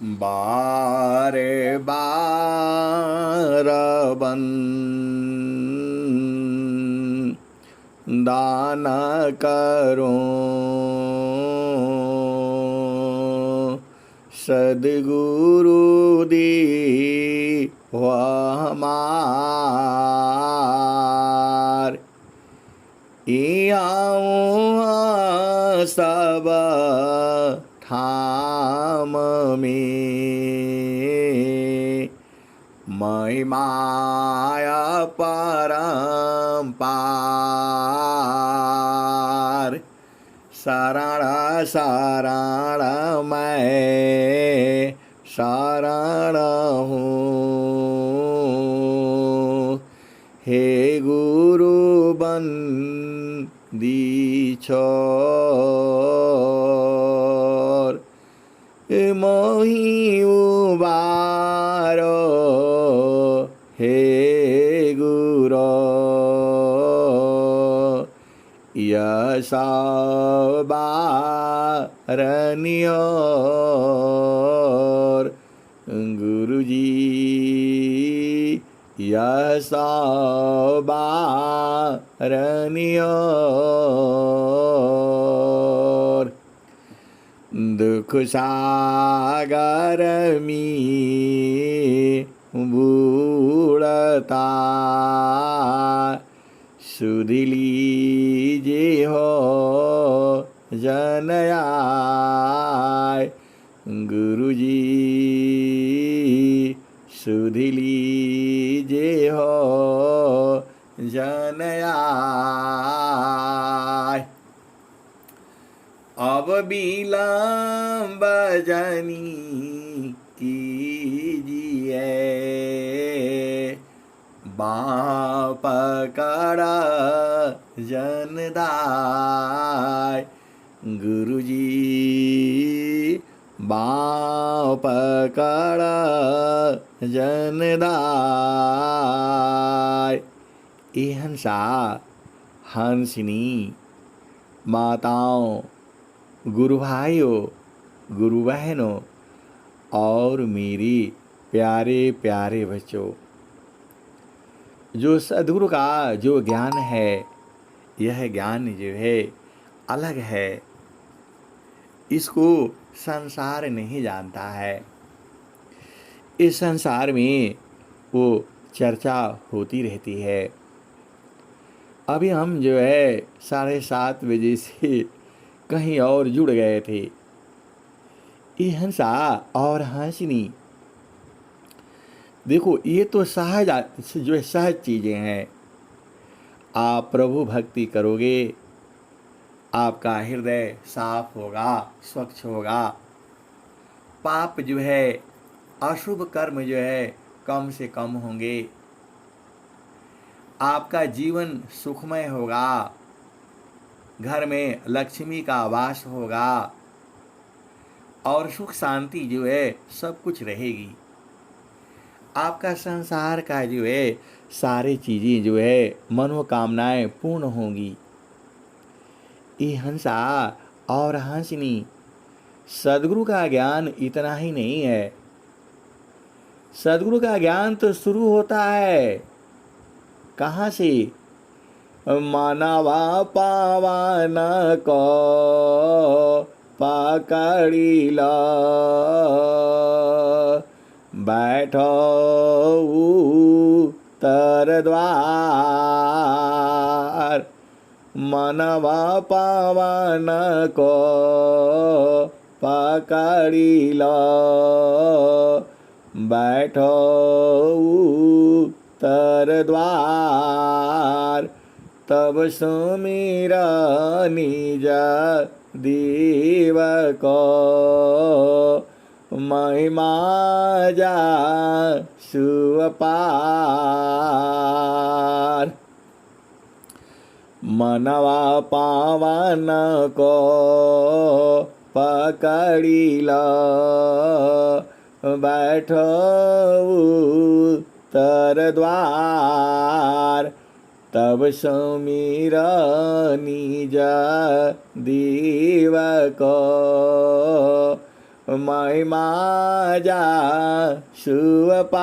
बारे बार दान करो सद्गुरु दी हमार इयाऊँ सब ठाम में महिमाया परम्पार शरण शरण मैं शरण हूँ हे गुरु बंदी छोर मोहि उबारो हे गुरो यशबारनियोर गुरुजी यशबारनियोर दुख सागर में बूढ़ता सुध लीजे हो जनयाय गुरुजी सुध लीजे हो जनयाय अब विलम्ब जनी कीजिए बाँ पकड़ जनदाय गुरुजी बाँ पकड़ जनदाय ए हंसा हंसिनी माताओं गुरु भाइयों गुरु बहनों और मेरी प्यारे प्यारे बच्चों, जो सद्गुरु का जो ज्ञान है यह ज्ञान जो है अलग है। इसको संसार नहीं जानता है। इस संसार में वो चर्चा होती रहती है। अभी हम जो है 7:30 बजे से कहीं और जुड़ गए थे। ये हंसा और हंसनी, देखो ये तो सहज जो है सहज चीज़ें हैं। आप प्रभु भक्ति करोगे, आपका हृदय साफ होगा, स्वच्छ होगा, पाप जो है अशुभ कर्म जो है कम से कम होंगे, आपका जीवन सुखमय होगा, घर में लक्ष्मी का वास होगा और सुख शांति जो है सब कुछ रहेगी। आपका संसार का जो है सारी चीज़ें जो है मनोकामनाएं पूर्ण होंगी। ये हंसा और हंसनी, सद्गुरु का ज्ञान इतना ही नहीं है। सद्गुरु का ज्ञान तो शुरू होता है कहाँ से? मानवा पावन को पकड़िला बैठो उत्तर द्वार। मानवा पावन को पकड़िला बैठो उत्तर द्वार। तब सुमिरा निज देव को महिमा जा सुअपार। मनवा पावन को पकड़िला बैठो उत्तर द्वार। तब सुमिरा निज देव को महिमा जा शुभ पार।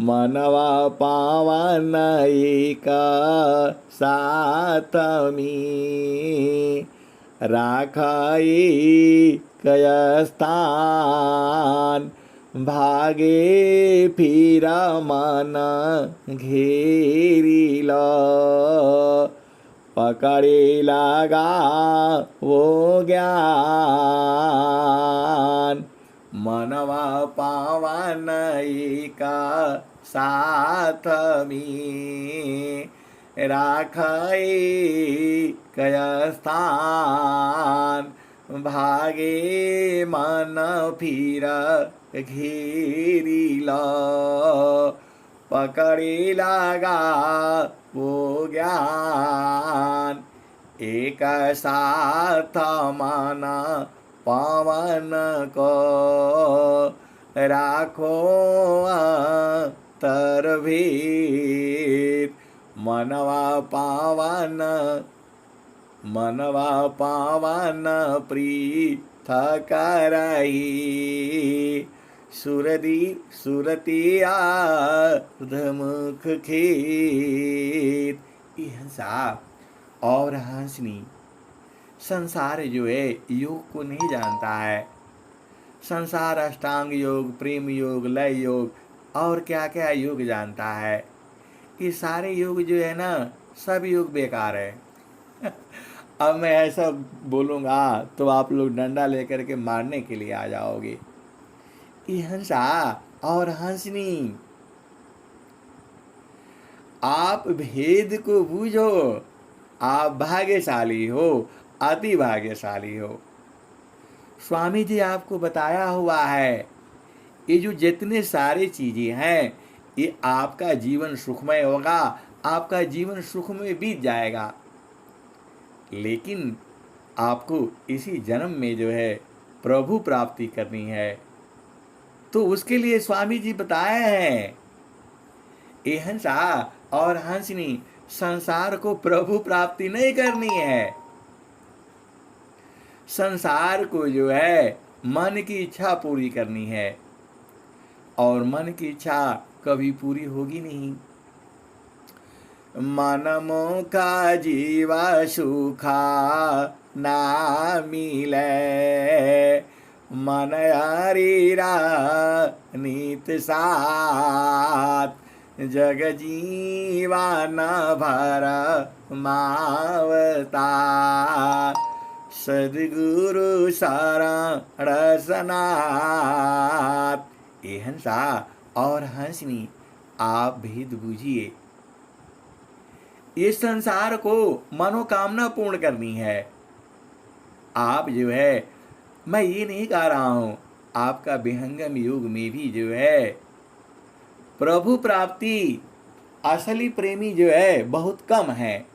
मनवा पावन एक साथ में राखाई कय स्थान। भागे फिर मन घेरी लो पकड़े लगा वो ज्ञान। मनवा पावन एक साथ में राखई कय स्थान। भागे मन फिर घेरी लो पकड़े लगा वो ज्ञान। एक साथ मन पावन को राखो तरभीर। मनवा पावन पृथक रही। सुरतिया मुख खीर। हंसा और हंसनी संसार जो है योग को नहीं जानता है। संसार अष्टांग योग, प्रेम योग, लय योग और क्या क्या योग जानता है। ये सारे योग जो है ना सब योग बेकार है। अब मैं ऐसा बोलूँगा तो आप लोग डंडा लेकर के मारने के लिए आ जाओगे। ये हंसा और हंसनी आप भेद को बूझो। आप भाग्यशाली हो, अति भाग्यशाली हो। स्वामी जी आपको बताया हुआ है ये जो जितने सारे चीजें हैं ये आपका जीवन सुखमय होगा, आपका जीवन सुख में बीत जाएगा। लेकिन आपको इसी जन्म में जो है प्रभु प्राप्ति करनी है तो उसके लिए स्वामी जी बताए हैं। ये हंसा और हंसनी संसार को प्रभु प्राप्ति नहीं करनी है। संसार को जो है मन की इच्छा पूरी करनी है और मन की इच्छा कभी पूरी होगी नहीं। मन मुखा जीवा सुखा ना मिले। मन हरीरा नित साथ। जग जीवा न भर मावता। सद्गुरु शरण सनाथ। ये हंसा और हंसनी आप भेद बूझिए। इस संसार को मनोकामना पूर्ण करनी है। आप जो है मैं ये नहीं कह रहा हूं आपका विहंगम युग में भी जो है प्रभु प्राप्ति असली प्रेमी जो है बहुत कम है।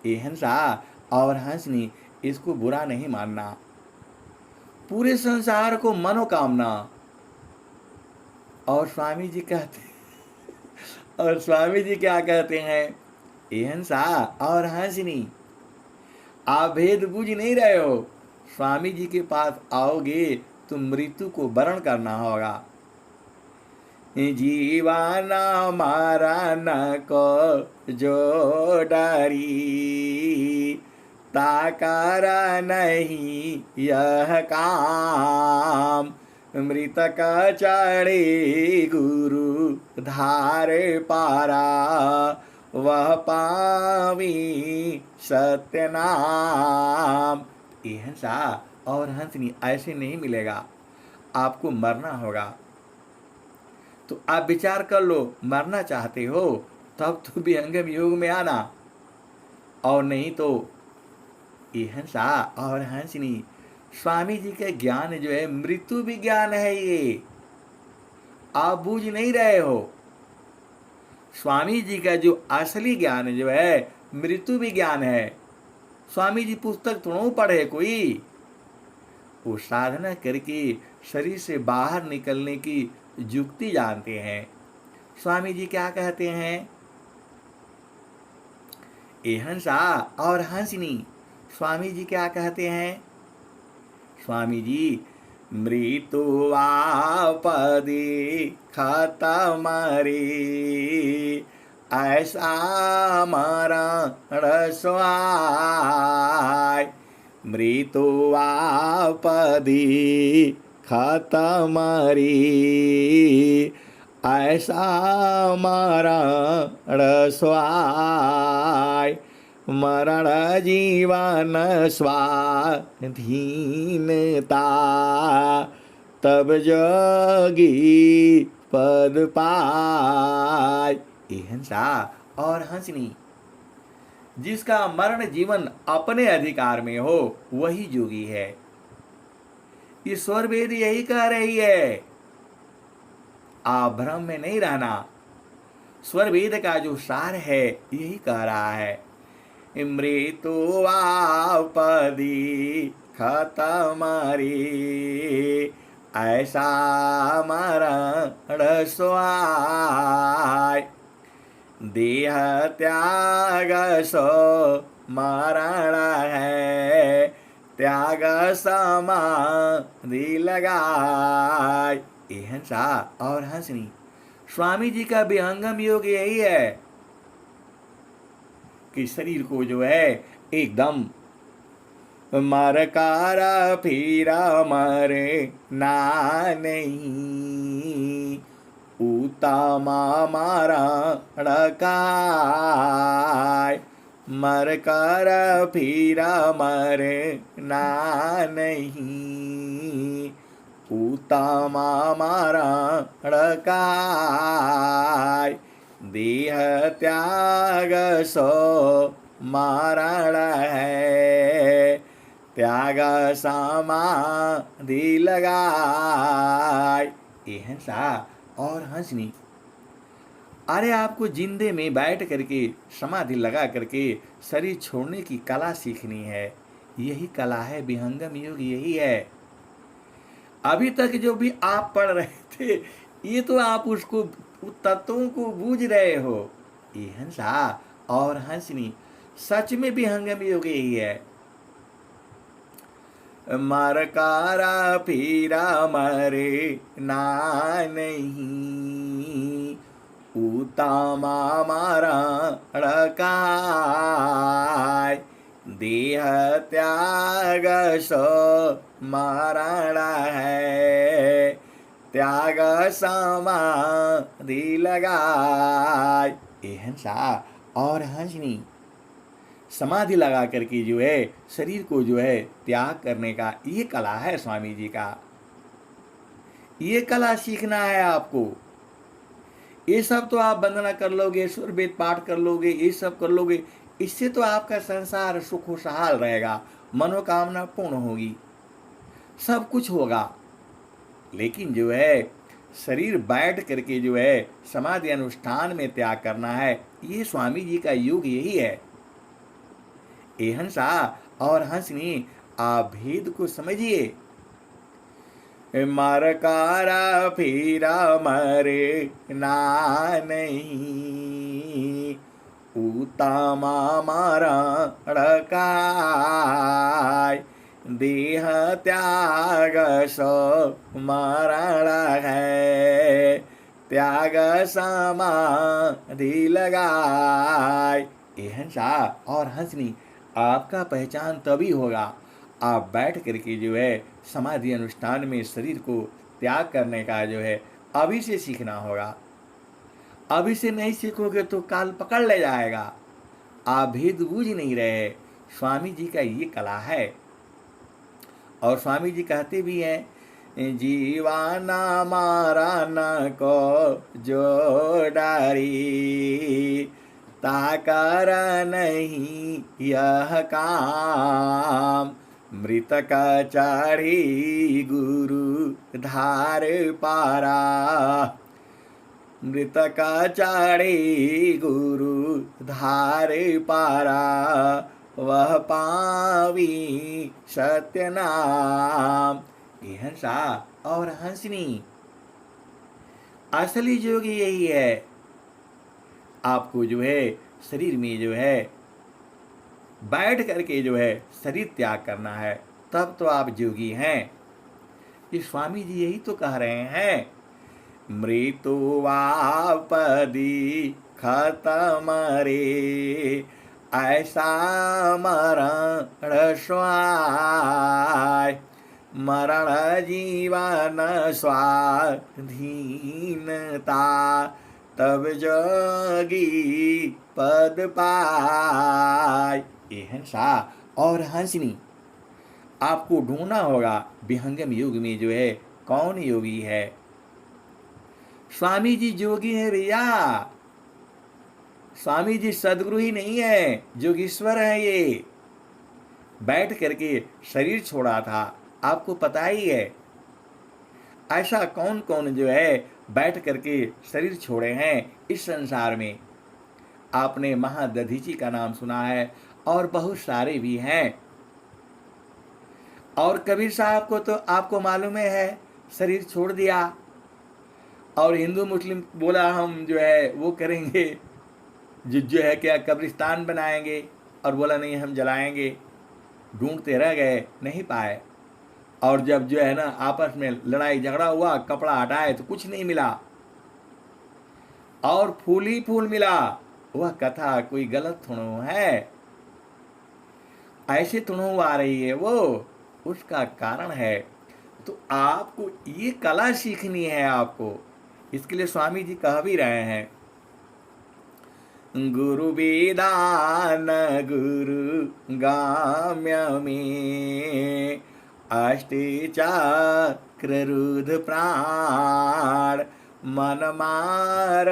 ये हंसा और हंसनी इसको बुरा नहीं मानना। पूरे संसार को मनोकामना। और स्वामी जी क्या कहते हैं? ये हंसा और हंसनी आप भेद बूझ नहीं रहे हो। स्वामी जी के पास आओगे तो मृत्यु को वरण करना होगा। जीवन मरण को जो डरी ताकर नहीं यह काम। मृतक चढ़े गुरु धारे पारा वह पावी सत्य नाम। ये हंसा और हंसनी ऐसे नहीं मिलेगा, आपको मरना होगा। तो आप विचार कर लो, मरना चाहते हो तब तो विहंगम योग में आना, और नहीं तो ये हंसा और हंसनी स्वामी जी का ज्ञान जो है मृत्यु भी ज्ञान है। ये आप बूझ नहीं रहे हो। स्वामी जी का जो असली ज्ञान जो है मृत्यु भी ज्ञान है। स्वामी जी पुस्तक थोड़ा पढ़े कोई, वो साधना करके शरीर से बाहर निकलने की युक्ति जानते हैं। स्वामी जी क्या कहते हैं? ये हंसा और हंसनी स्वामी जी क्या कहते हैं? स्वामी जी, मृत्यु आपदी खत्म रे, ऐसा मरण स्वाय। मृत्यु आपदी खत्म रे, ऐसा मरण स्वाय। मरण जीवन स्वाधीनता, तब जोगी पद पाय। ये हंसा और हंसनी, जिसका मरण जीवन अपने अधिकार में हो वही जोगी है। ईश्वर वेद यही कह रही है, आप भ्रम में नहीं रहना। स्वर वेद का जो सार है यही कह रहा है, मृत्यु आपदी खत्म रे, ऐसा मरण स्वाय। देह त्याग सो मरण है, त्याग समाधि लगाय। ये हंसा और हंसनी, स्वामी जी का विहंगम योग यही है कि शरीर को जो है एकदम मर कर फिर मरे ना नहीं, उत्तम मरण काय। मर कर फिर मरे ना नहीं, उत्तम मरण काय। देह त्याग सो मरण है, त्याग समाधि लगाय। ये हंसा और हंसनी, अरे आपको जिंदे में बैठ करके समाधि लगा करके शरीर छोड़ने की कला सीखनी है। यही कला है विहंगम योग, यही है। अभी तक जो भी आप पढ़ रहे थे ये तो आप उसको तत्वों को बूझ रहे हो। ये हंसा और हंसनी, सच में विहंगम योग यही है। मर कारा पीरा मरे ना नहीं, उत्तमा मरण काय। देह त्याग सो मरण है, त्याग समाधि लगाय। ये हंसा और हंसनी, समाधि लगा करके जो है शरीर को जो है त्याग करने का ये कला है स्वामी जी का। ये कला सीखना है आपको। ये सब तो आप वंदना कर लोगे, सुर वेद पाठ कर लोगे, ये सब कर लोगे, इससे तो आपका संसार सुख खुशहाल रहेगा, मनोकामना पूर्ण होगी, सब कुछ होगा। लेकिन जो है शरीर बैठ करके जो है समाधि अनुष्ठान में त्याग करना है, ये स्वामी जी का युग यही है। ये हंसा और हंसनी, आप भेद को समझिए। मर कारा फिरा मरे ना नहीं, उत्तमा मरण काय। देह त्याग सो मरण है, त्याग समाधि लगाय। ये हंसा और हंसनी, आपका पहचान तभी होगा आप बैठ करके जो है समाधि अनुष्ठान में शरीर को त्याग करने का जो है अभी से सीखना होगा। अभी से नहीं सीखोगे तो काल पकड़ ले जाएगा। आप भेद बूझ नहीं रहे। स्वामी जी का ये कला है। और स्वामी जी कहते भी हैं, जीवाना मारा न को जो डारी, ताकर नहीं यह काम। मृतक चढ़ी गुरु धार पारा, मृतक चढ़ी गुरु धार पारा। वह पावी सत्य नाम। ये हंसा और हंसनी, असली योगी यही है। आपको जो है शरीर में जो है बैठ करके जो है शरीर त्याग करना है। तब तो आप जोगी हैं। ये स्वामी जी यही तो कह रहे हैं, मृत्युवापदी खत्म रे, ऐसा मरण स्वाय, मरण जीवन स्वाधीनता, तब जोगी पद पाय। ये हंसा और हंसनी, आपको ढूंढना होगा विहंगम युग में जो है कौन योगी है। स्वामी जी जोगी है भैया, स्वामी जी सदगुरु ही नहीं है, जोगीश्वर है। ये बैठ करके शरीर छोड़ा था, आपको पता ही है। ऐसा कौन कौन जो है बैठ करके शरीर छोड़े हैं इस संसार में। आपने महादधीची का नाम सुना है और बहुत सारे भी हैं। और कबीर साहब को तो आपको मालूम है, शरीर छोड़ दिया और हिंदू मुस्लिम बोला हम जो है वो करेंगे, जो है क्या कब्रिस्तान बनाएंगे, और बोला नहीं हम जलाएंगे। ढूंढते रह गए, नहीं पाए। और जब जो है ना आपस में लड़ाई झगड़ा हुआ, कपड़ा हटाए तो कुछ नहीं मिला और फूल ही फूल मिला। वह कथा कोई गलत थोड़ो है, ऐसे थोड़ो आ रही है वो, उसका कारण है। तो आपको ये कला सीखनी है आपको। इसके लिए स्वामी जी कह भी रहे हैं, गुरु वेदान गुरु गाम्य में, अष्टे चक्र रुद्र प्राण, मन मार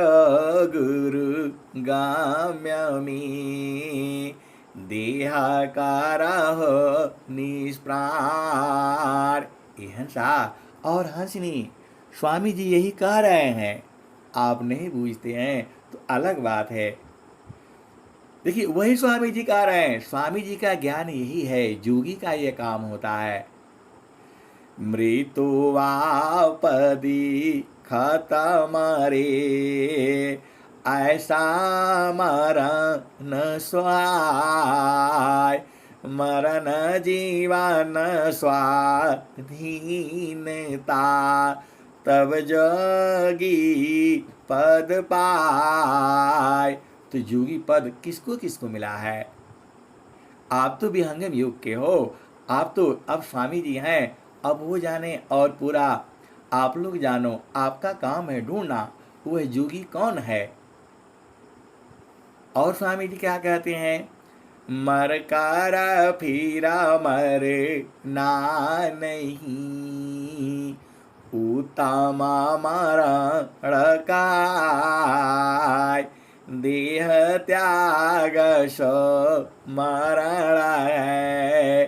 गुरु गाम्य में, देह कारह निष्प्राण। ये हंसा और हंसनी, स्वामी जी यही कह रहे हैं। आप नहीं बूझते हैं तो अलग बात है। देखिए वही स्वामी जी कह रहे हैं, स्वामी जी का ज्ञान यही है, जोगी का ये काम होता है। मृत्युवापदी खत्म रे, ऐसा मरण स्वाय, मरण जीवन स्वाधीनता, तब जोगी पद पाय। तो जोगी पद किसको किसको मिला है? आप तो विहंगम युग के हो, आप तो अब स्वामी जी हैं, अब वो जाने और पूरा आप लोग जानो। आपका काम है ढूंढना वह जोगी कौन है। और स्वामी जी क्या कहते हैं, मर कर फिरा मरे ना नहीं, उत्तम मरण काय, देह त्याग सो मरण है,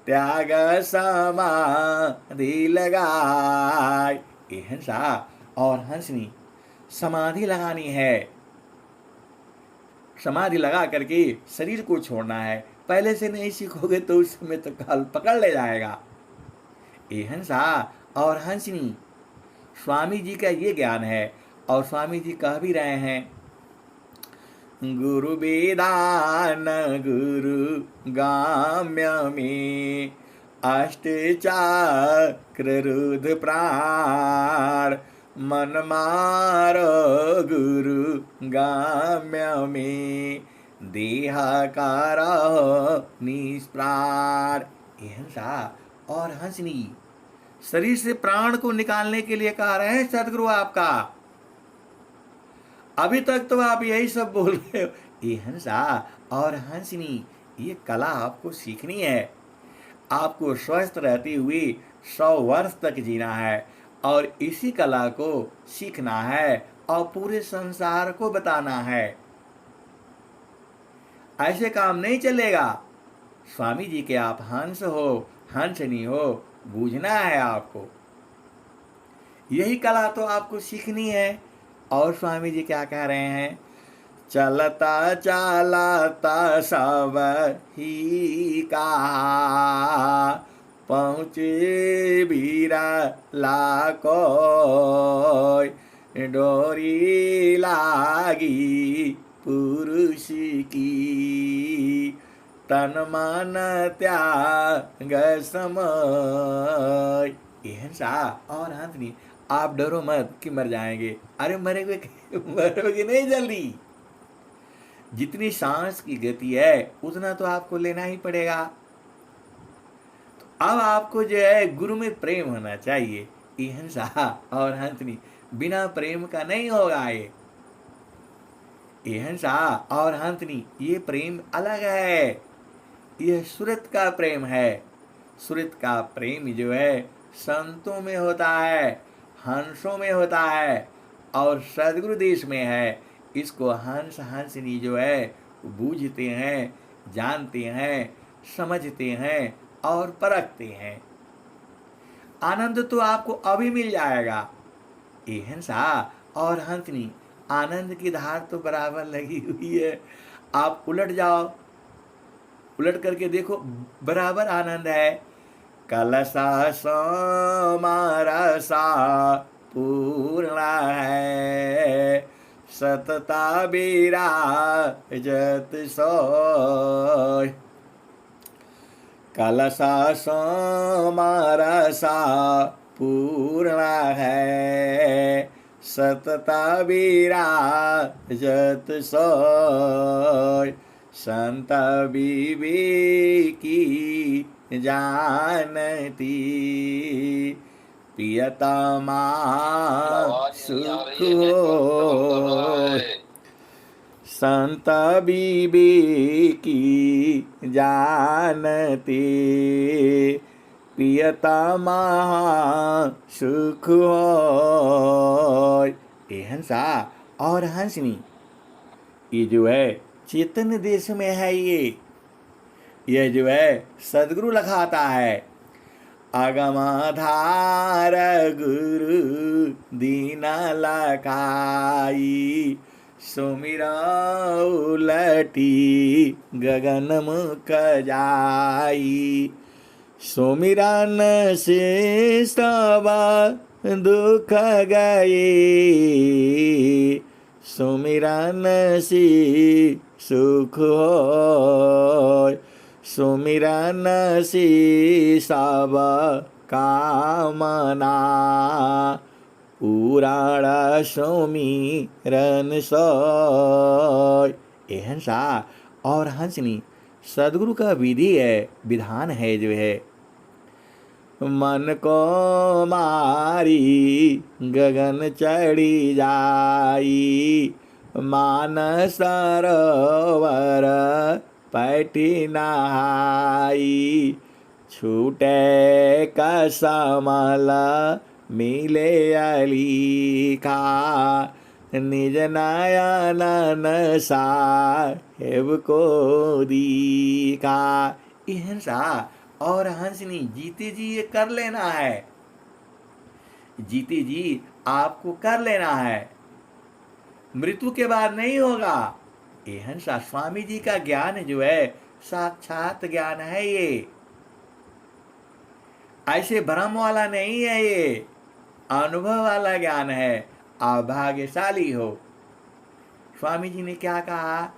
त्याग समाधि लगाय। ये हंसा और हंसनी, समाधि लगानी है। समाधि लगा करके शरीर को छोड़ना है। पहले से नहीं सीखोगे तो उस समय तो काल पकड़ ले जाएगा। ये हंसा और हंसनी, स्वामी जी का ये ज्ञान है। और स्वामी जी कह भी रहे हैं, गुरु वेदान गुरु गाम्य में, अष्ट चक्र रुद्र प्राण, मन मारो गुरु गाम्य में, देह कारह निष्प्राण। ये हंसा और हंसनी, शरीर से प्राण को निकालने के लिए कह रहे हैं सदगुरु आपका। अभी तक तो आप यही सब बोल रहे हो। ये हंसा और हंसनी, ये कला आपको सीखनी है। आपको स्वस्थ रहते हुए 100 वर्ष तक जीना है और इसी कला को सीखना है और पूरे संसार को बताना है। ऐसे काम नहीं चलेगा। स्वामी जी के आप हंस हो, हंसनी हो, बूझना है आपको। यही कला तो आपको सीखनी है। और स्वामी जी क्या कह रहे हैं, चलता चलता सब ही का, पहुँचे बीरा लाको, डोरी लागी पुरुष की, तन मन त्याग समय। हिंसा और हंसनी, आप डरो मत कि मर जाएंगे। अरे मरेंगे, मरोगे नहीं जल्दी। जितनी सांस की गति है उतना तो आपको लेना ही पड़ेगा। तो अब आपको जो है गुरु में प्रेम होना चाहिए। ये हिंसा और हंसनी बिना प्रेम का नहीं होगा। ये हिंसा और हंसनी ये प्रेम अलग है। यह सुरत का प्रेम है। सुरत का प्रेम जो है संतों में होता है, हंसों में होता है और सदगुरु देश में है। इसको हंस हंसनी जो है बूझते हैं, जानते हैं, समझते हैं और परखते हैं। आनंद तो आपको अभी मिल जाएगा। ये हिंसा और हंसनी आनंद की धार तो बराबर लगी हुई है। आप उलट जाओ, उलट करके देखो, बराबर आनंद है। कलसा समारसा पूर्ण है, सतता विराजत सोय। कलसा समारसा पूर्ण है, सतता विराजत सोय। संत विवेकी जानती, प्रियतमा सुख होय। संत विवेकी जानती, प्रियतमा सुख होय। ये हंसा और हंसनी ये जो है चेतन देश में है। ये जो है सदगुरु लखाता है। अगमाधार गुरु दीन लखाई, सुमिरा उलटी गगन मुख जाई। सुमिरन से सब दुख गए, सुमिरन से सुख होय। सुमिरन से सब कामना, पुराण सुमिरन सोय। ये हंसा और हंसनी सदगुरु का विधि है, विधान है जो है। मन को मारी गगन चढ़ी जाई, मान सरोवर पैठी नहाई। छूटे कसमल मिले अलीखा, निज नयन साहेब को दीखा। ये हिंसा और हंसनी जीते जी ये कर लेना है। जीते जी आपको कर लेना है, मृत्यु के बाद नहीं होगा। ये हंसा स्वामी जी का ज्ञान जो है साक्षात ज्ञान है। ये ऐसे भ्रम वाला नहीं है, ये अनुभव वाला ज्ञान है। आप भाग्यशाली हो। स्वामी जी ने क्या कहा,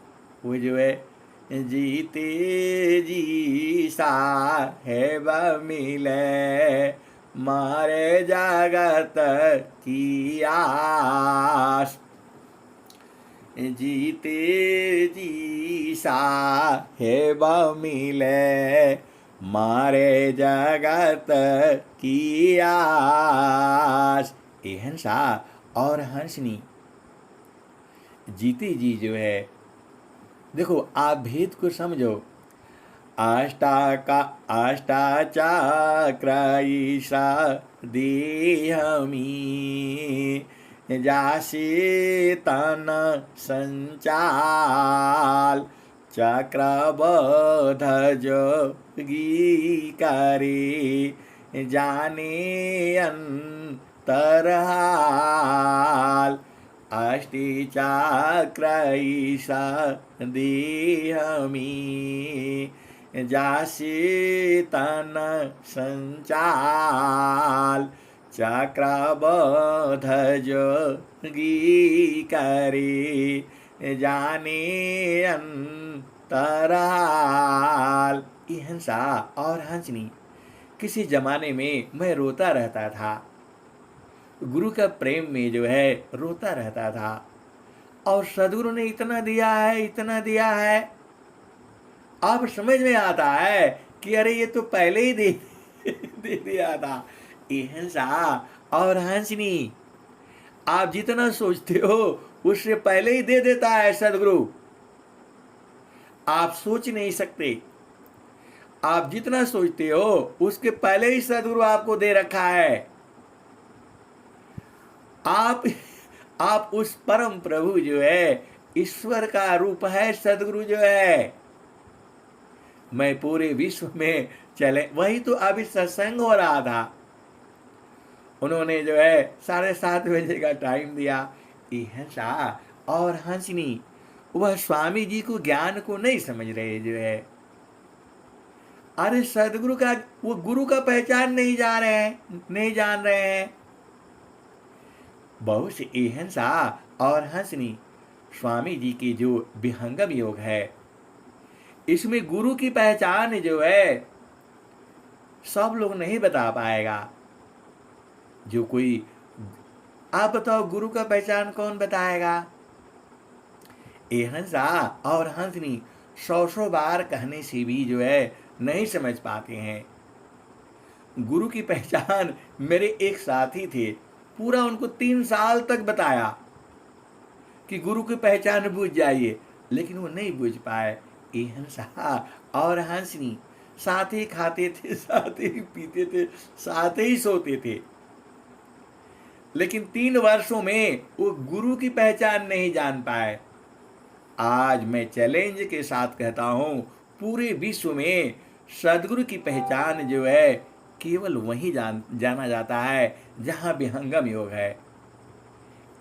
वो जो है जीते जी साहेब मिले, मारे जगत की आस। जीते जी साहेब मिले, मारे जगत की आस। ये हंसा और हंसनी जीती जी जो है, देखो आप भेद को समझो। अष्टाचक्र ईशा देहमी, जासे तन संचाल। चक्रबोध जोगी करे, जाने अंतरहाल। अष्टचक्र ईशा देहमी, जासे तन संचाल। चक्रबोध जोगी करे, जाने तराल। ये हंसा और हंसनी, किसी जमाने में मैं रोता रहता था, गुरु का प्रेम में जो है रोता रहता था, और सदगुरु ने इतना दिया है, इतना दिया है, अब समझ में आता है कि अरे ये तो पहले ही दे दिया था। ये हंसा और हंसनी, आप जितना सोचते हो उससे पहले ही दे देता है सदगुरु। आप सोच नहीं सकते, आप जितना सोचते हो उसके पहले ही सदगुरु आपको दे रखा है। आप उस परम प्रभु जो है, ईश्वर का रूप है सदगुरु जो है। मैं पूरे विश्व में चले, वही तो अभी सत्संग हो रहा था, उन्होंने जो है 7:30 का टाइम दिया। ये हंसा और हंसनी, वह स्वामी जी को ज्ञान को नहीं समझ रहे जो है। अरे सदगुरु का, वो गुरु का पहचान नहीं जा रहे हैं, नहीं जान रहे हैं। बहुत से ये हंसा और हंसनी स्वामी जी की जो विहंगम योग है, इसमें गुरु की पहचान जो है सब लोग नहीं बता पाएगा। जो कोई, आप बताओ गुरु का पहचान कौन बताएगा? ये हंसा और हंसनी 100 बार कहने से भी जो है नहीं समझ पाते हैं। गुरु की पहचान, मेरे एक साथी थे, पूरा उनको 3 साल तक बताया कि गुरु की पहचान बूझ जाइए, लेकिन वो नहीं बूझ पाए। ये हंसा और हंसनी साथ ही खाते थे, साथ ही पीते थे, साथ ही सोते थे, लेकिन 3 वर्षों में वो गुरु की पहचान नहीं जान पाए। आज मैं चैलेंज के साथ कहता हूं, पूरे विश्व में सदगुरु की पहचान जो है केवल वहीं जाना जाता है जहां विहंगम योग है।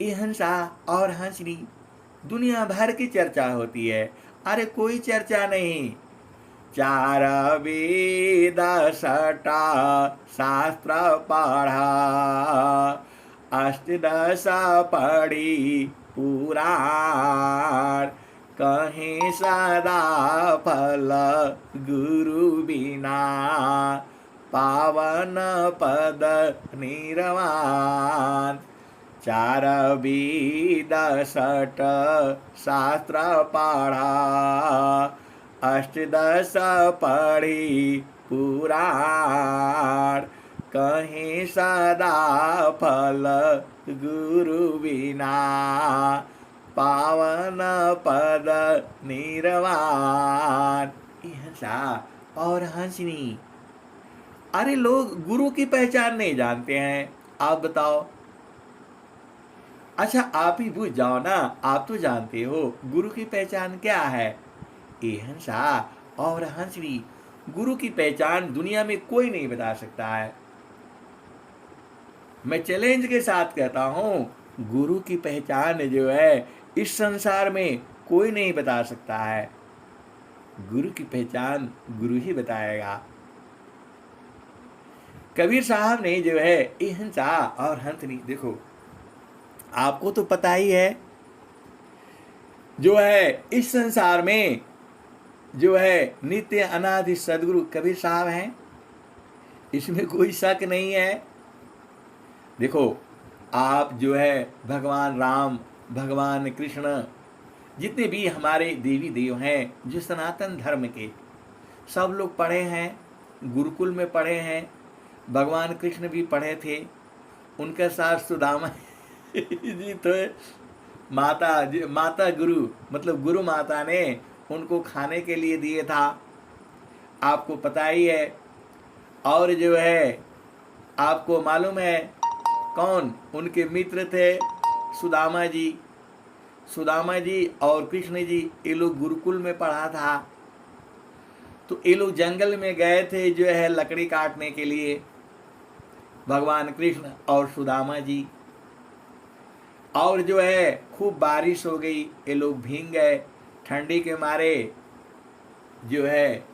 ये हंसा और हंसनी दुनिया भर की चर्चा होती है। अरे कोई चर्चा नहीं, 4 वेद 6 शास्त्र पढ़ा, 8-10 पढ़ी पुराण, कहीं सदा फल गुरु बिना, पावन पद निर्वाण। 4 वेद 6 शास्त्र पढ़ा, 8-10 पढ़ी पुराण, कहीं सदा फल गुरु बिना, पावन पद निर्वाण। हंसा और हंसनी, अरे लोग गुरु की पहचान नहीं जानते हैं, आप बताओ। अच्छा आप ही पूछ जाओ ना, आप तो जानते हो गुरु की पहचान क्या है। ये हंसा और हंसनी, गुरु की पहचान दुनिया में कोई नहीं बता सकता है। मैं चैलेंज के साथ कहता हूं, गुरु की पहचान जो है इस संसार में कोई नहीं बता सकता है। गुरु की पहचान गुरु ही बताएगा। कबीर साहब ने जो है ये हंसा और हंसनी, देखो आपको तो पता ही है, जो है इस संसार में जो है नित्य अनादि सदगुरु कबीर साहब हैं, इसमें कोई शक नहीं है। देखो आप जो है भगवान राम, भगवान कृष्ण, जितने भी हमारे देवी देव हैं जो सनातन धर्म के, सब लोग पढ़े हैं, गुरुकुल में पढ़े हैं। भगवान कृष्ण भी पढ़े थे, उनके साथ सुदामा जी तो माता गुरु, मतलब गुरु माता ने उनको खाने के लिए दिए था, आपको पता ही है। और जो है आपको मालूम है कौन उनके मित्र थे? सुदामा जी। सुदामा जी और कृष्ण जी, ये लोग गुरुकुल में पढ़ा था। तो ये लोग जंगल में गए थे जो है लकड़ी काटने के लिए, भगवान कृष्ण और सुदामा जी। और जो है खूब बारिश हो गई, ये लोग भीग गए, ठंडी के मारे जो है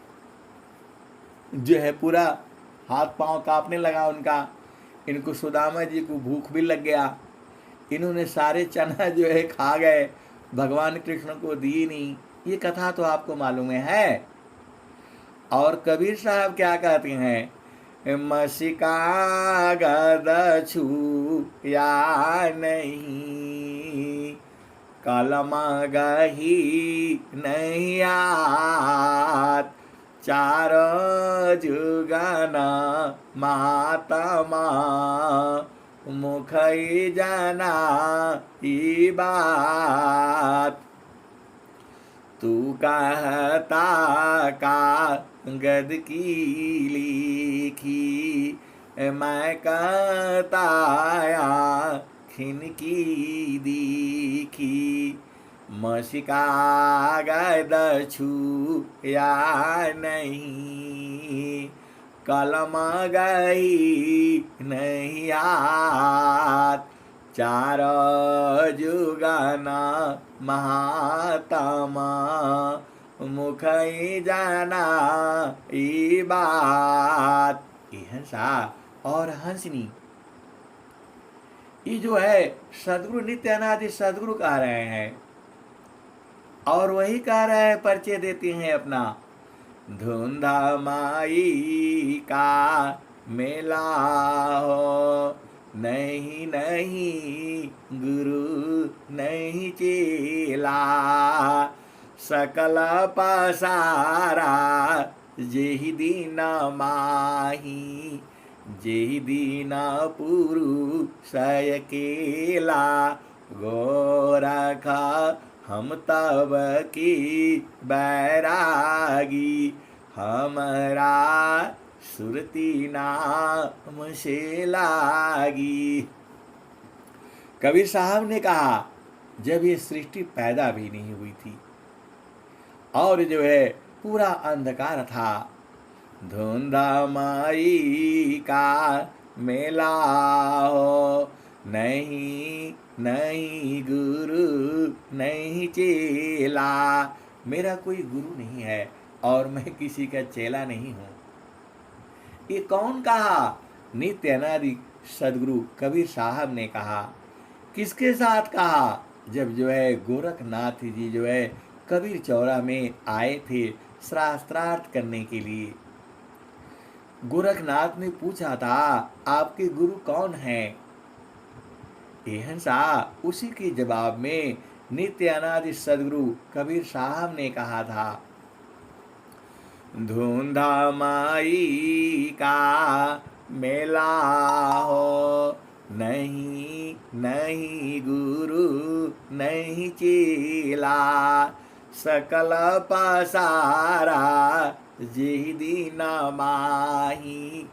पूरा हाथ पांव कांपने लगा उनका। इनको सुदामा जी को भूख भी लग गया, इन्होंने सारे चना जो है खा गए, भगवान कृष्ण को दिए नहीं। ये कथा तो आपको मालूम है। और कबीर साहब क्या कहते हैं, मसिका गद छू या नहीं, कलम गही नहीं आत, चार जुगन महात्मा, मुखई जना ई बात, तू कहता का गद की लिखी, मैं कहता खिन की दीखी, मसिका गद छू या नहीं, कलम गई नहीं आत, चार जुगन महात्मा, मुखई जाना ई बात। ये हंसा और हंसनी, ये जो है सदगुरु नित्यानंद सदगुरु कह रहे हैं, और वही कह रहे हैं, परिचय देते हैं अपना। धुंधा माई का मेला हो, नहीं नहीं गुरु नहीं चेला, सकल पसारा जेहि दीन माही, जेहि दीन पुरुष अकेला, गोरखा हम तब की बैरागी, हमरा सुरती नाम से लागी। कबीर साहब ने कहा, जब ये सृष्टि पैदा भी नहीं हुई थी और जो है पूरा अंधकार था, धुंधा माई का मेला हो, नहीं नहीं गुरु नहीं चेला, मेरा कोई गुरु नहीं है और मैं किसी का चेला नहीं हूँ। ये कौन कहा? नित्यानंद सदगुरु कबीर साहब ने कहा। किसके साथ कहा? जब जो है गोरखनाथ जी जो है कबीर चौरा में आए थे शास्त्रार्थ करने के लिए। गोरखनाथ ने पूछा था, आपके गुरु कौन हैं? सा उसी के जवाब में नित्यानंद सदगुरु कबीर साहब ने कहा था, धुंधा माई का मेला हो, नहीं नहीं गुरु नहीं चेला, सकल पसारा जेहि दीन माही,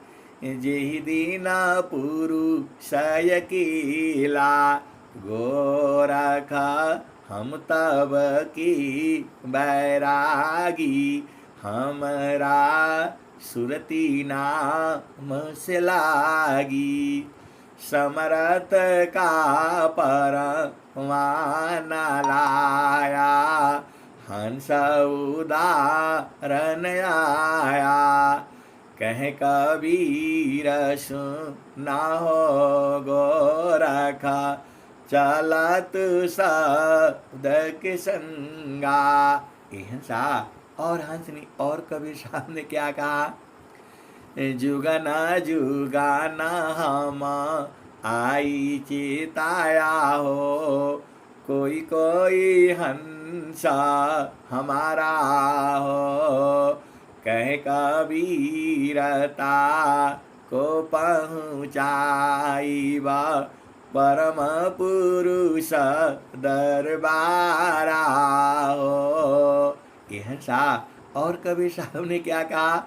जेहि दीन पुरुष अकेला, गोरख हम तब की बैरागी, हमरा सुरती नाम से लागी, समरथ का परवान लाया, हंस उदाहरण आया, कह कबीर सुना हो गोरखा, चलत शब्द के संगा। हंसा और हंसनी। और कबीर साहब ने क्या कहा? जुगना जुगाना हम आई चेताया हो, कोई कोई हंसा हमारा हो, कह कबीरता को पहुँचाईबा, परम पुरुष दरबारा हो। यह सा। और कबीर साहब ने क्या कहा?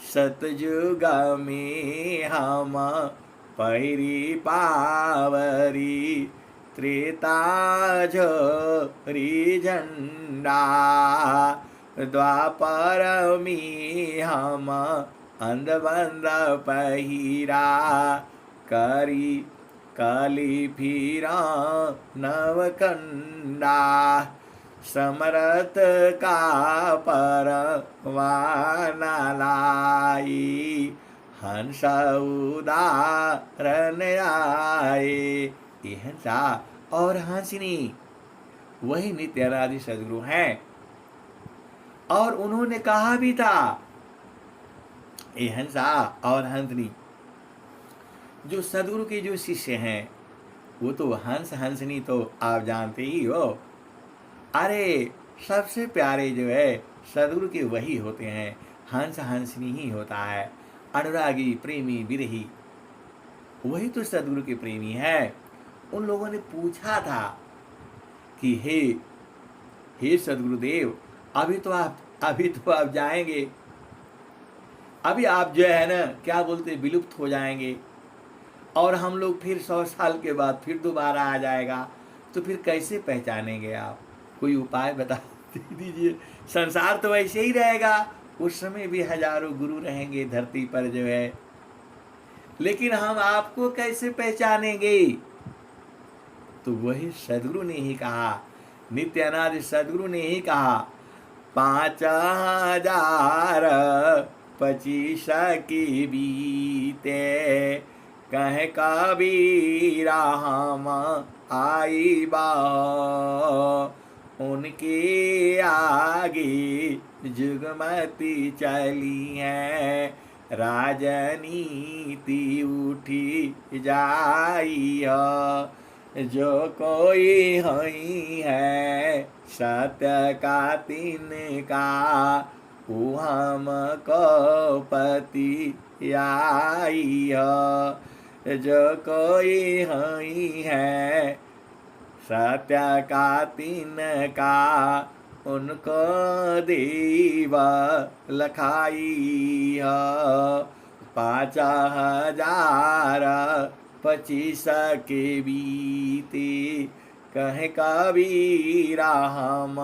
सतयुग में हम पहिरी पावरी, त्रेता झोरी झंडा, द्वापर में हम अंधबंध पहिरा, करी कली फिरा नवकंडा, समरथ का परवान लाई, हंस उदाहरण आए। ये हंसा और हंसनी वही नित्यानंद सदगुरु हैं। और उन्होंने कहा भी था, ये हंसा और हंसनी जो सदगुरु के जो शिष्य हैं, वो तो हंस हंसनी तो आप जानते ही हो। अरे सबसे प्यारे जो है सदगुरु के वही होते हैं, हंस हंसनी ही होता है। अनुरागी प्रेमी विरही वही तो सदगुरु के प्रेमी है। उन लोगों ने पूछा था कि हे सदगुरुदेव, अभी तो आप जाएंगे, अभी आप जो है ना क्या बोलते विलुप्त हो जाएंगे, और हम लोग फिर 100 साल के बाद फिर दोबारा आ जाएगा, तो फिर कैसे पहचानेंगे आप? कोई उपाय बता दीजिए। संसार तो ऐसे ही रहेगा, उस समय भी हजारों गुरु रहेंगे धरती पर जो है, लेकिन हम आपको कैसे पहचानेंगे? तो वही सदगुरु ने ही कहा, नित्यानंद सदगुरु ने ही कहा, 5025 की बीते, कह कबीरा हम आई बा, उनके आगे जुगमती चली है, राजनीति उठी जाई है, जो कोई हई है सत्य का तिनका, वो हमको पति आई है, जो कोई हई है सत्य का तिनका, उनको देव लखाई है, 5025 के बीते, कहे कबीरा हम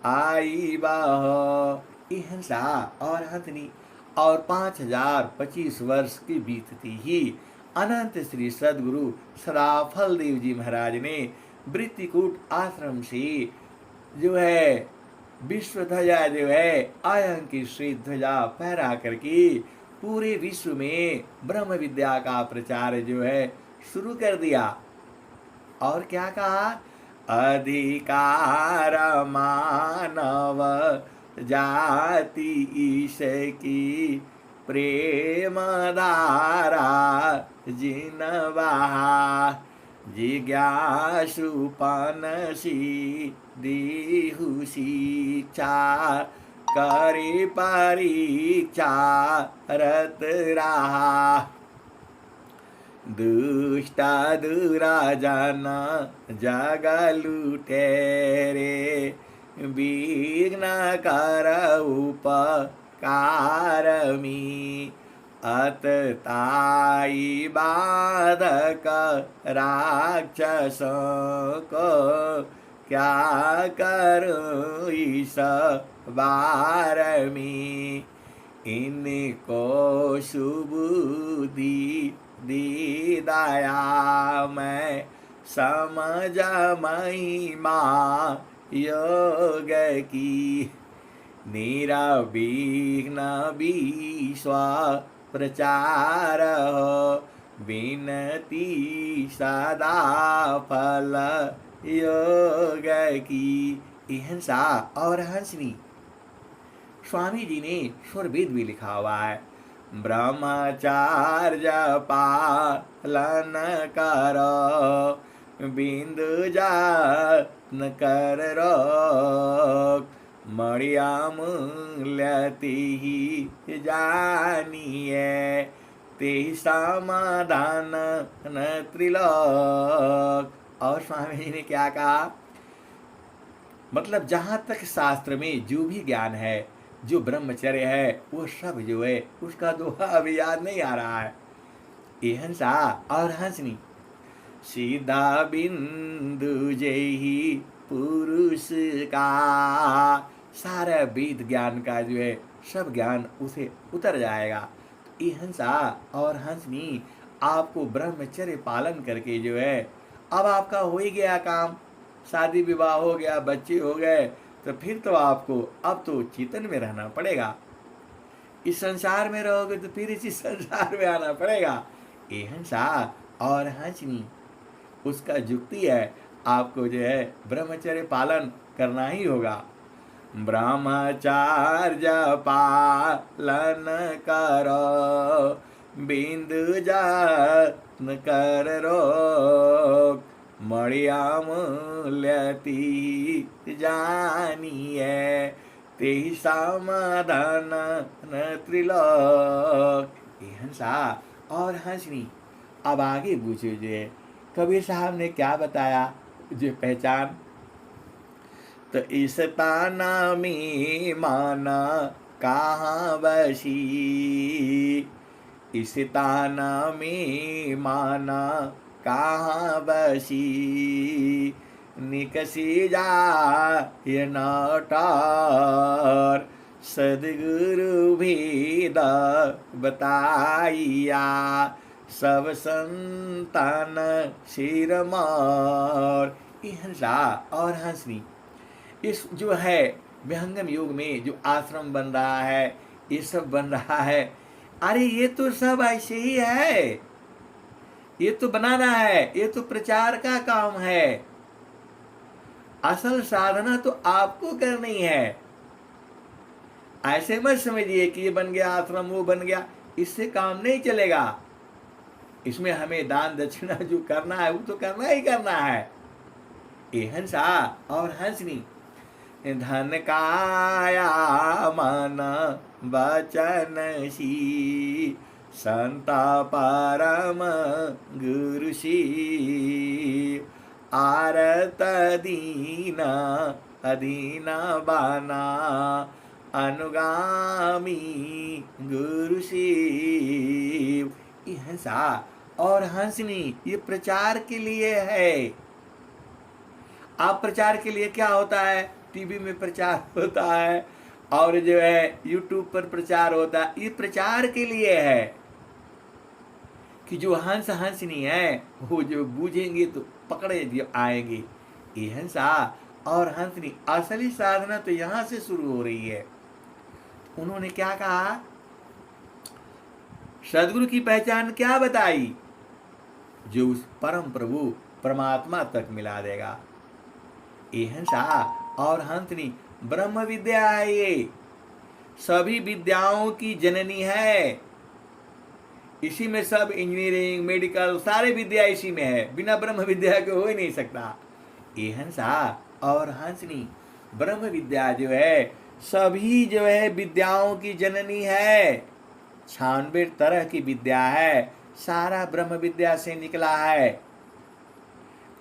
आई बाह। ये हंसा और हंसनी और 5025 वर्ष की बीतती ही अनंत श्री सदगुरु सदाफल देव जी महाराज ने वृत्तिकूट आश्रम से जो है विश्व ध्वजा जो है अयंकी श्वेत ध्वजा फहरा करके पूरे विश्व में ब्रह्म विद्या का प्रचार जो है शुरू कर दिया। और क्या कहा? अधिकार मानव जाति ईश की, प्रेम धारा जिनवा, जिज्ञासुपनसी देहु शिक्षा, करे परीक्षा रत रहा, दुष्ट दुराजन जग लूटे रे, विघ्न कर उपकारमी, अतताई बाधक राक्षसों को, क्या करूं इस बार में, इनको सुबुद्धि दी दया मैं, समझ महिमा योग की, निरविघ्न विश्व प्रचार हो, विनती सदा फल योग की। हंसा और हंसनी स्वामी जी ने स्वरवेद भी लिखा हुआ है, ब्रह्मचार्य पालन करो, बिंदु जान कर रो, मणिया मूल्यति ही जानिए, ते समाधान न त्रिलोक। और स्वामी जी ने क्या कहा? मतलब जहाँ तक शास्त्र में जो भी ज्ञान है, जो ब्रह्मचर्य है, वो सब जो है उसका दोहा अभी याद नहीं आ रहा है। ये हंसा और हंसनी सीधा बिंदु जही पुरुष का, सारा वेद ज्ञान का जो है सब ज्ञान उसे उतर जाएगा। तो ये हंसा और हंसनी आपको ब्रह्मचर्य पालन करके जो है, अब आपका हो ही गया काम, शादी विवाह हो गया, बच्चे हो गए, तो फिर तो आपको अब तो चेतन में रहना पड़ेगा। इस संसार में रहोगे तो फिर इसी संसार में आना पड़ेगा। ये हंसा और हंसनी उसका जुक्ति है, आपको जो है ब्रह्मचर्य पालन करना ही होगा। ब्रह्मचार्य पालन करो, बिंदु जत्न कर रोग, मणिया मूल्यति जानिए, ते समाधान न त्रिलोक। ये हंसा और हंसनी। अब आगे पूछो जो कबीर साहब ने क्या बताया जो पहचान। तो इस ताना में माना कहाँ बसी, इस ताना में माना कहाँ बसी, निकसी जाय नटार, सदगुरु भेद बताइया, सब संतान सिरमार। ये हंसा और हंसनी। इस जो है विहंगम युग में जो आश्रम बन रहा है, ये सब बन रहा है, अरे ये तो सब ऐसे ही है, ये तो बनाना है, ये तो प्रचार का काम है। असल साधना तो आपको करनी है। ऐसे मत समझिए कि ये बन गया आश्रम, वो बन गया, इससे काम नहीं चलेगा। इसमें हमें दान दक्षिणा जो करना है वो तो करना ही करना है। ये हंसा और हंसनी। धन काया मन वचन सी, संता परम गुरु सी, आरत दीन अधीन बाना, अनुगामी गुरु शिव। ये हंसा और हंसनी ये प्रचार के लिए है। आप प्रचार के लिए क्या होता है, टीवी में प्रचार होता है और जो है यूट्यूब पर प्रचार होता है, ये प्रचार के लिए है कि जो हंस हंसनी है वो जो बूझेंगे तो पकड़े आएंगे। ये हंसा और हंसनी असली साधना तो यहां से शुरू हो रही है। उन्होंने क्या कहा, सदगुरु की पहचान क्या बताई, जो उस परम प्रभु परमात्मा तक मिला देगा। ये हंसा और हंसनी ब्रह्म विद्या है, ये सभी विद्याओं की जननी है। इसी में सब इंजीनियरिंग मेडिकल सारे विद्या इसी में है, बिना ब्रह्म विद्या के हो ही नहीं सकता। ये हंसा और हंसनी ब्रह्म विद्या जो है सभी जो है विद्याओं की जननी है। 96 तरह की विद्या है, सारा ब्रह्म विद्या से निकला है।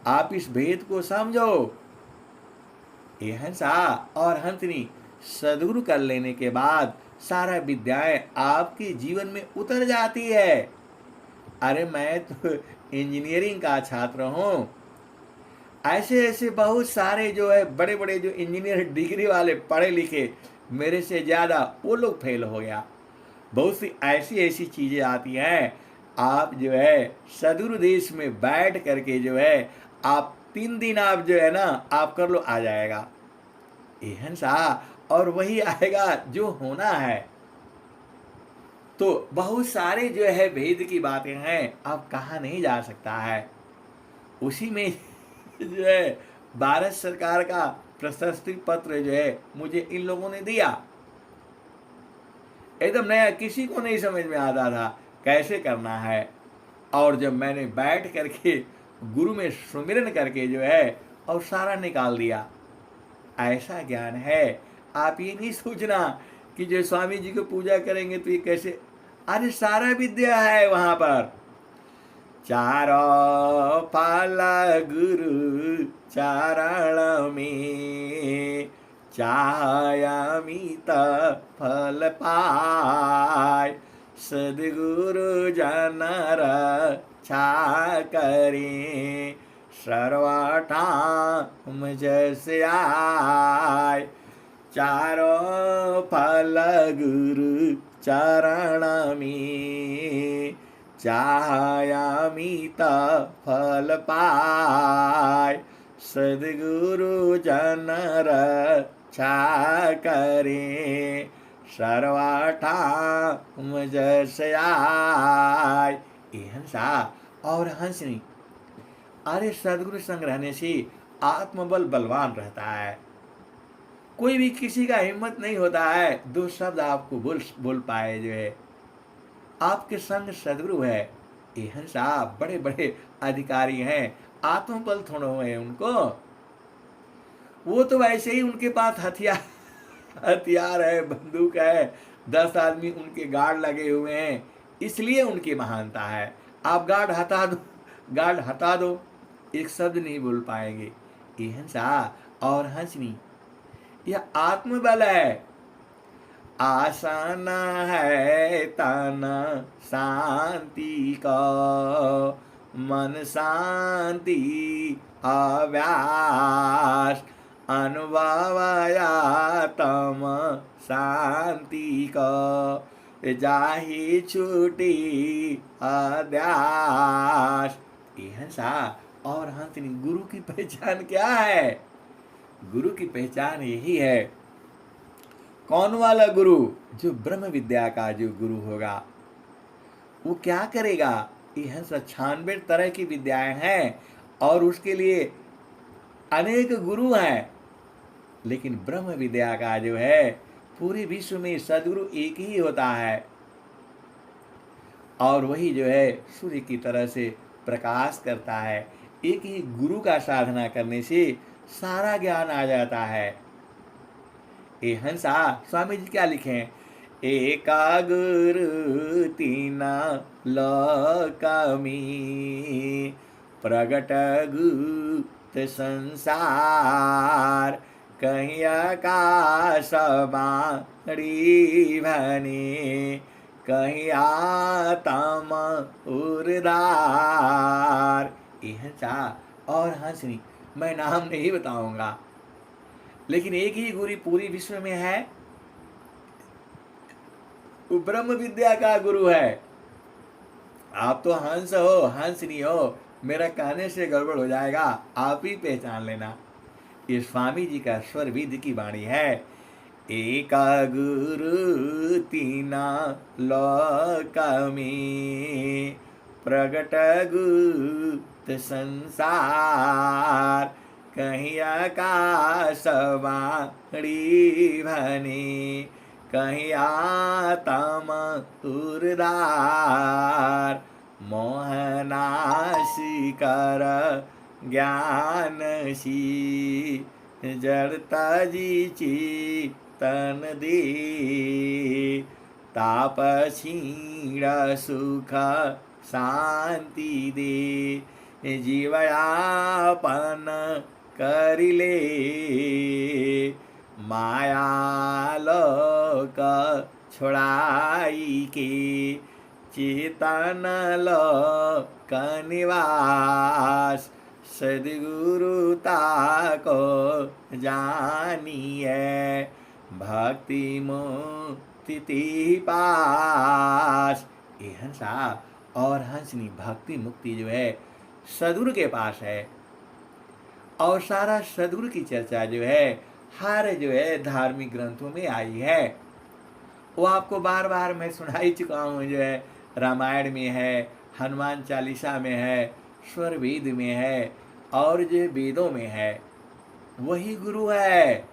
आप इस भेद को समझो। ये हंसा और हंसनी सदगुरु कर लेने के बाद सारा विद्याएं आपके जीवन में उतर जाती है। अरे मैं तो इंजीनियरिंग का छात्र हूं, ऐसे ऐसे बहुत सारे जो है बड़े बड़े जो इंजीनियर डिग्री वाले पढ़े लिखे मेरे से ज़्यादा वो लोग फेल हो गया। बहुत सी ऐसी ऐसी चीज़ें आती हैं। आप जो है सदगुरु देश में बैठ करके जो है आप 3 दिन आप जो है ना आप कर लो, आ जाएगा ये हंसा और वही आएगा जो होना है। तो बहुत सारे जो है भेद की बातें हैं, अब कहा नहीं जा सकता है। उसी में जो है भारत सरकार का प्रशस्ति पत्र जो है मुझे इन लोगों ने दिया, एकदम नया, किसी को नहीं समझ में आता था कैसे करना है। और जब मैंने बैठ करके गुरु में सुमिरन करके जो है और सारा निकाल दिया, ऐसा ज्ञान है। आप ये नहीं सोचना कि जो स्वामी जी को पूजा करेंगे तो ये कैसे, अरे सारा विद्या है वहां पर। चारों फल गुरु चरण में, चाहे अमित फल पाय, सदगुरु जन रक्षा करें, सर्वठाम जस आय। चारों फल गुरु चरण में, चाहे अमित फल पाय, सदगुरु जन रक्षा करें, सर्वठाम जस आय। ये हंसा और हंसनी। अरे सदगुरु संग रहने से आत्मबल बलवान रहता है। कोई भी किसी का हिम्मत नहीं होता है दो शब्द आपको बोल बोल पाए जो है। आपके संग सदगुरु है, ये हंसा बड़े बड़े अधिकारी हैं, आत्मबल थोड़ा है उनको। वो तो वैसे ही उनके पास हथियार हथियार है, बंदूक है, 10 आदमी उनके गार्ड लगे हुए हैं, इसलिए उनकी महानता है। आप गार्ड हटा दो, गार्ड हटा दो, एक शब्द नहीं बोल पाएंगे। ये हंसा और हंसनी, यह आत्मबल है। आसन है तन शांति का, मन शांति अव्यास, अनुभवयातम शांति का, जाहि छूटी अध्यास। ये हंसा और हंसनी, गुरु की पहचान क्या है? गुरु की पहचान यही है। कौन वाला गुरु? जो ब्रह्म विद्या का जो गुरु होगा। वो क्या करेगा? यह 96 तरह की विद्याएं हैं और उसके लिए अनेक गुरु हैं, लेकिन ब्रह्म विद्या का जो है पूरे विश्व में सदगुरु एक ही होता है, और वही जो है सूर्य की तरह से प्रकाश करता है। एक ही गुरु का साधना करने से सारा ज्ञान आ जाता है। ए हंसा स्वामी जी क्या लिखे हैं? एका गुरु तीना लोकमी, प्रगट गुप्त संसार, कहीं आकाश बाणी भने, कहीं आत्म उर्धार। ए हंसा और हंसनी, मैं नाम नहीं बताऊंगा, लेकिन एक ही गुरु पूरी विश्व में है, वो ब्रह्म विद्या का गुरु है। आप तो हंस हो, हंसनी हो, मेरा कहने से गड़बड़ हो जाएगा, आप ही पहचान लेना। ये स्वामी जी का स्वर विद की वाणी है। एका गुरु तीना लोक में, प्रगट गुप्त संसार, कहीं आकाश बाणी भने, कहीं आत्म उर्धार, मोहनाशी कर ज्ञानशी, जड़ता जीची तन दे, ताप क्षीण सुख शांति दे, जीवयापन करिले, माया लोक छोड़ाई के, चेतन लोक निवास, सद्गुरुता को जानिए, भक्ति मुक्ति पास। ये हंसा और हंसनी, भक्ति मुक्ति जो है सद्गुरु के पास है, और सारा सद्गुरु की चर्चा जो है हर जो है धार्मिक ग्रंथों में आई है। वो आपको बार बार मैं सुना ही चुका हूँ, जो है रामायण में है, हनुमान चालीसा में है, स्वर वेद में है, और जो वेदों में है, वही गुरु है।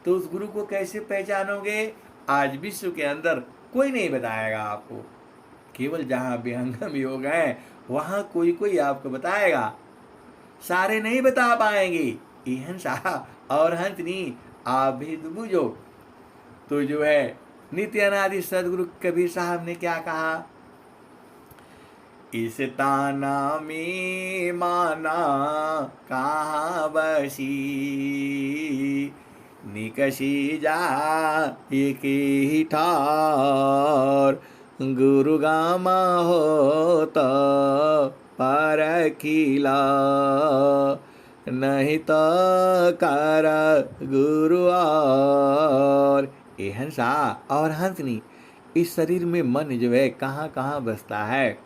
तो उस गुरु को कैसे पहचानोगे? आज विश्व के अंदर कोई नहीं बताएगा आपको, केवल जहाँ विहंगम योग है वहाँ कोई कोई आपको बताएगा, सारे नहीं बता पाएंगे। इहन साहब और हंसनी, आप भी बुझो। तो जो है नित्य अनादि सदगुरु कबीर साहब ने क्या कहा? इस ताना में माना कहाँ बसी, निकसी जा एक ही ठार, गुरु गामा हो तो परखिला, नहीं तो कर गुरु और। ये हंसा और हंसनी, इस शरीर में मन जो है कहाँ कहाँ बसता है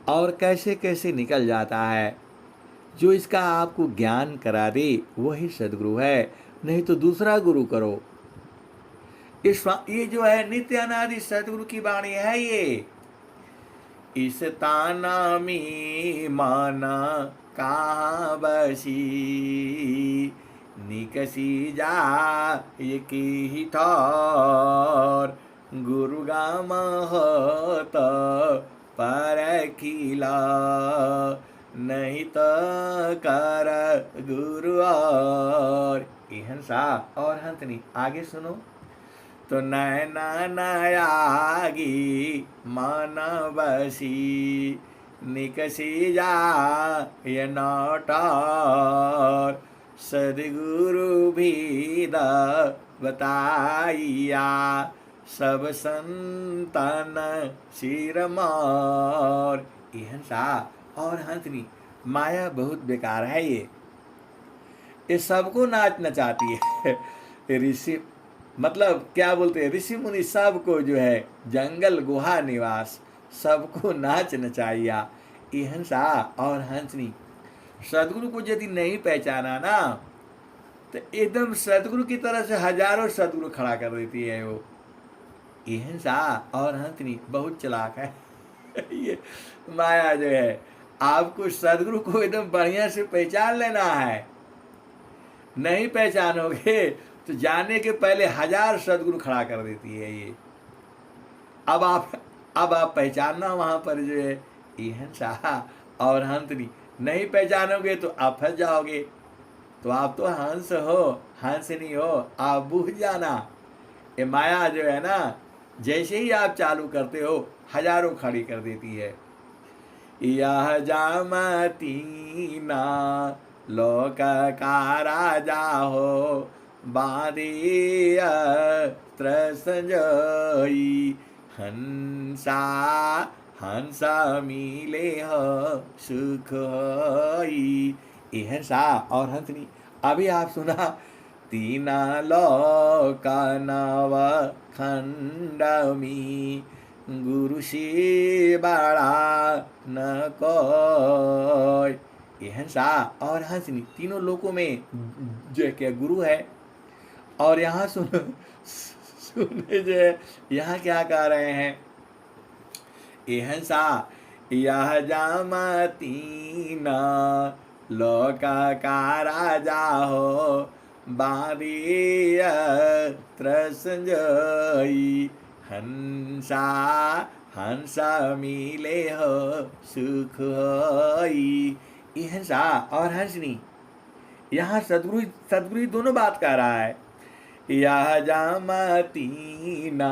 और कैसे कैसे निकल जाता है, जो इसका आपको ज्ञान करा दे वही सदगुरु है, नहीं तो दूसरा गुरु करो। ये जो है नित्य अनादि सदगुरु की वाणी है। ये इस ताना में माना कहाँ बसी, निकसी जाय की ठौर, गुरुगाम होत परखिला, नहीं तो कर गुरु और। हंसा और हंसनी आगे सुनो। तो नैना नयागी मन बसी, निकसी जा ये नौटार, सदगुरु भी बताइया, सब संतन सिर मार। हंसा और हंसनी माया बहुत बेकार है ये सबको नाच नचाती है। ऋषि मतलब क्या बोलते हैं, ऋषि मुनि सबको जो है जंगल गुहा निवास सबको नाच नचाइया। हंसा और हंसनी सदगुरु को यदि नहीं पहचाना ना तो एकदम सदगुरु की तरह से हजारों सदगुरु खड़ा कर देती है वो। हंसा और हंसनी बहुत चालाक है। ये माया जो है, आपको सदगुरु को एकदम बढ़िया से पहचान लेना है। नहीं पहचानोगे तो जाने के पहले हजार सदगुरु खड़ा कर देती है ये। अब आप पहचानना वहां पर जो है हंसा और हंसनी, नहीं पहचानोगे तो आप फंस जाओगे। तो आप तो हंस हो, हंसनी हो, आप बूझ जाना। ये माया जो है ना, जैसे ही आप चालू करते हो हजारों खड़ी कर देती है। यह जामतीना लोक का राजा हो, बांधिया संजोई, हंसा हंसा मिले हो सुख होई। हंसा और हंसनी अभी आप सुना। तीना लोका नव खंडमी, गुरु से बड़ा न कोई। हंसा और हंसनी तीनों लोकों में जो क्या गुरु है। और यहाँ सुने जो है यहाँ क्या कह रहे हैं, हंसा यह जामतीना लोका का राजा हो, बांधिया संजोई, हंसा हंसा मिले हो सुख होई। हंसा और हंसनी यहाँ सदगुरु दोनों बात कर रहा है। यह जामतीना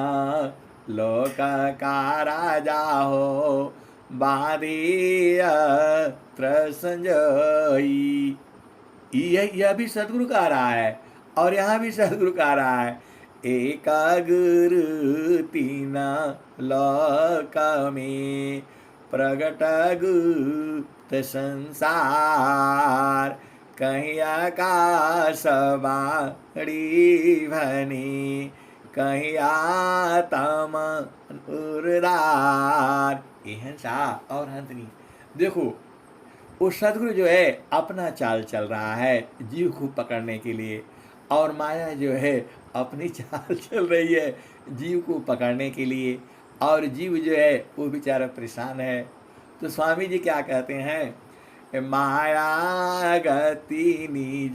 लोका का राजा हो, बांधिया संजोई। यह भी सदगुरु का रहा है और यहाँ भी सदगुरु का रहा है। एका गुरु तीना लोक में, प्रगट गुप्त संसार, कहीं आकाश बाड़ी भनी, कहीं आत्म उर्दार। हंसा और हंसनी देखो, वो सदगुरु जो है अपना चाल चल रहा है जीव को पकड़ने के लिए, और माया जो है अपनी चाल चल रही है जीव को पकड़ने के लिए, और जीव जो है वो बेचारा परेशान है। तो स्वामी जी क्या कहते हैं, माया गति निज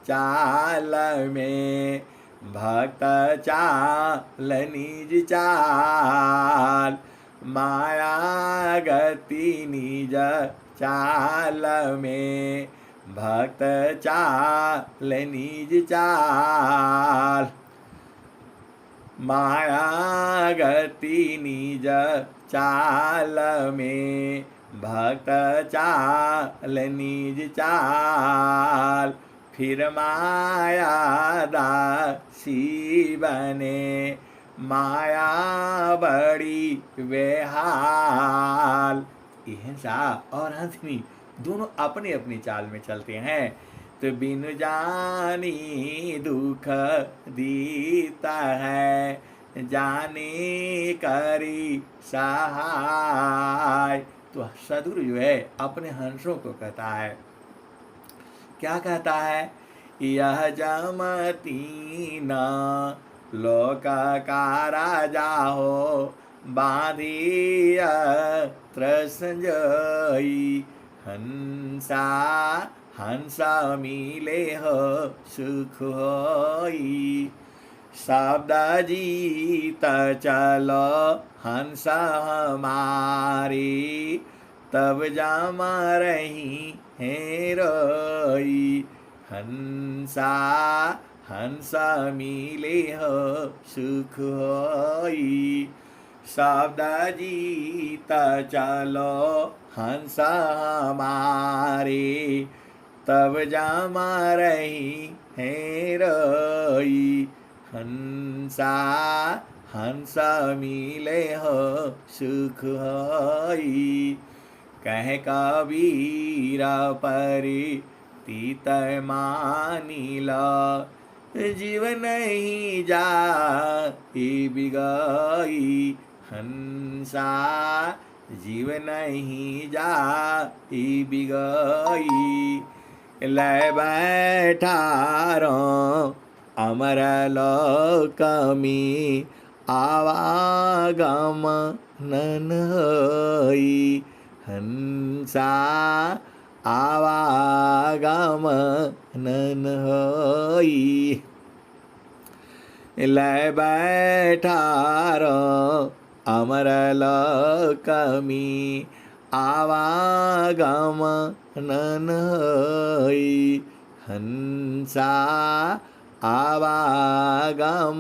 चाल में, भक्त चाल निज चाल, माया गति निज चाल में, भक्त चाल निज चाल, माया गति निज चाल में, भक्त चाल निज चाल, फिर माया दासी बने, माया बड़ी बेहाल। हंसा और हंसनी दोनों अपनी अपनी चाल में चलते हैं। तो बिन जानी दुख दीता है, जाने करी सहाय। तो सदगुरु जो है अपने हंसों को कहता है, क्या कहता है, यह जमतीना लोक का राजा हो, बांधिया संजोई, हंसा हंसा मिले हो सुख होई। शब्द जीत चलो हंसा हमारी, तब जामा रही है रोई। हंसा हंसा मिले हो सुख होई। शब्द जीत चलो हंसा हमारे, तब जामा रही है रोई। हंसा हंसा मिले हो सुख होई। कह कबीर परी तीत मानिला, जीव नहीं जा बिगाई। हंसा जीव नहीं जा बिगाई। ले बैठा रो अमर लोक में, आवागम नन होई। हंसा आवागम नन होई। ले बैठा रो अमर लोक में, आवागम नन होई। हंसा आवागम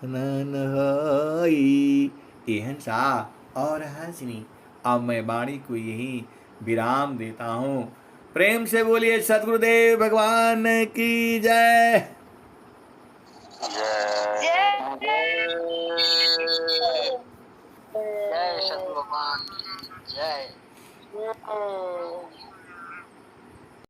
नन होई। ये हंसा और हंसनी, अब मैं वाणी को यही विराम देता हूँ। प्रेम से बोलिए सद्गुरुदेव भगवान की जय। जय जय सद्गुरु भगवान की जय।